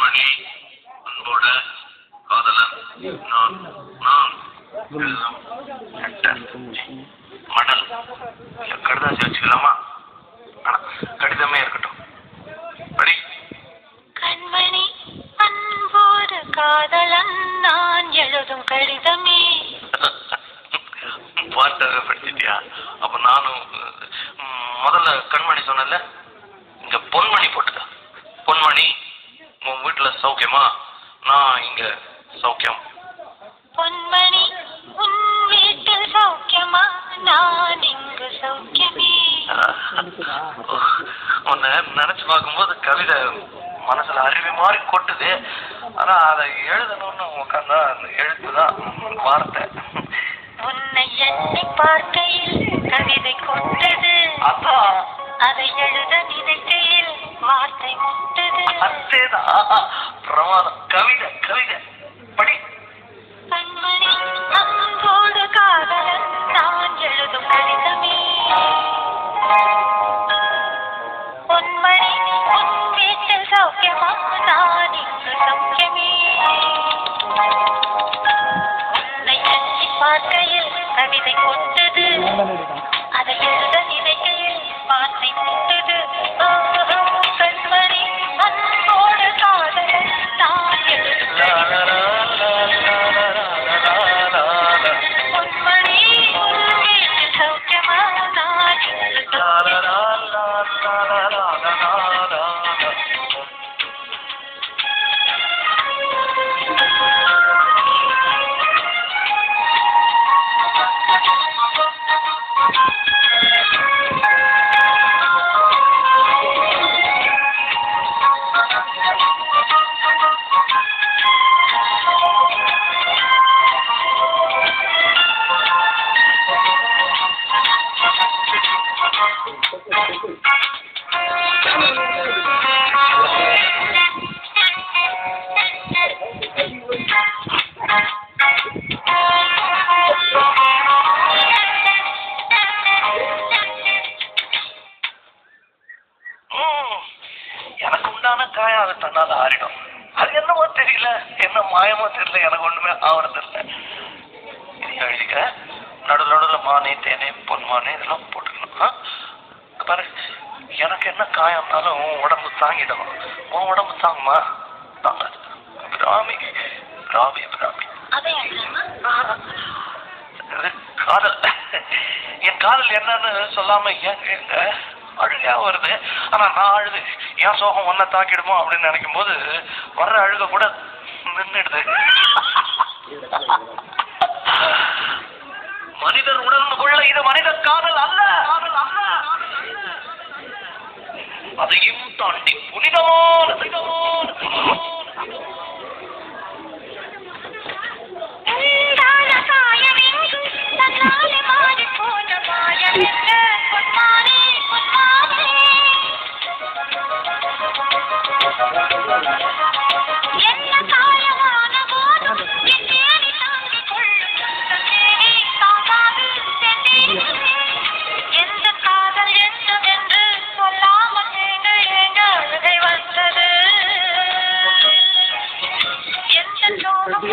மணி அன்போட காதலன் நான் நான் மடல் கடிதாசி வச்சுக்கலாமா? கடிதமே இருக்கட்டும். படி. கண்மணி அன்போடு காதலன் நான் எழுதும் கடிதமே. பாட்டாக படிச்சிட்டியா? அப்ப நானும் முதல்ல கண்மணி சொன்னல, இங்க பொன்மணி போட்டுக்க. பொன்மணி, உன் வீட்டுல சௌக்கியமா? நான் இங்க சௌக்கியம். பொன்மணி, உன் வீட்டில் சௌக்கியமா? நான் இங்கு சௌக்கியமே. உன்னை நினைச்சு பார்க்கும்போது கவிதை மனசுல அருவி மாதிரி கொட்டுது. ஆனா அதை எழுதணும்னு உட்காந்தா அந்த எழுத்துதான் வார்த்தை. உன்னை எண்ணி பார்க்கையில் கவிதை கொட்டது, அதை எழுத நினைக்கையில் வார்த்தை முட்டது. அதேதான் பிரமாதம். கவிதை கவிதை படி. கண்மணி அன்போடு காதலன் நான் எழுதும் கடிதமே. பொன்மணி, உன் வீட்டில் சௌக்கியமா? நான் இங்கு சௌக்கியமே. உன்னை எண்ணி பார்க்கையில் கவிதை கொட்டது, அதை எழுத நினைக்கையில் வார்த்தை முட்டது. கண்மணி அன்போடு காதலன் நான் எழுதும் பொன்மணி, உன் வீட்டில் சௌக்கியமா? நான் இங்கு சௌக்கியமே. எனக்கு உண்டான காயம் அது தன்னால ஆறிடும். அது என்னமோ தெரியல, என்ன மாயமோ தெரியல, எனக்கு ஒண்ணுமே ஆவறது இல்லை. இதையும் எழுதிக்க. நடுவில் நடுவில் மானே தேனே பொன்மானே இதெல்லாம் போட்டுக்கணும். பாரு, எனக்கு என்ன காயம்னாலும் உன் உடம்பு தாங்கிடும். உன் உடம்பு தாங்குமா? தாங்காது. பிராமி பிராமி பிராமி. காதல், என் காதல் என்னன்னு சொல்லாம எங்க அழுகையா வருது. ஆனா நான் அழுது என் சோகம் ஒன்ன தாக்கிடுமோ அப்படின்னு நினைக்கும் போது வர்ற அழுக கூட நின்றுடுது. மனிதர் உணர்ந்துகொள்ள இது மனித காதல் அல்ல, அதையும் தாண்டி புனிதமான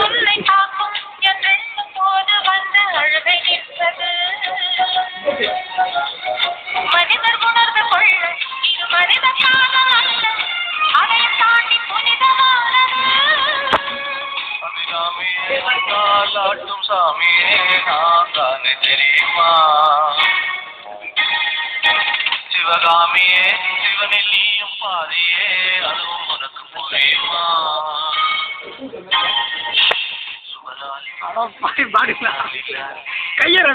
உன்னை காக்கும் என்று போது வந்து அழுகை நின்றது. மனிதர் உணர்ந்து கொள்ள இது மனித காதல் அல்ல, அதை தாண்டி புனிதமானது. ஆட்டும் சாமியே நான் தானே தெரியுமா? சிவகாமியே சிவனில் நீயும் பாதியே, அதுவும் உனக்கு புரியுமா? கையற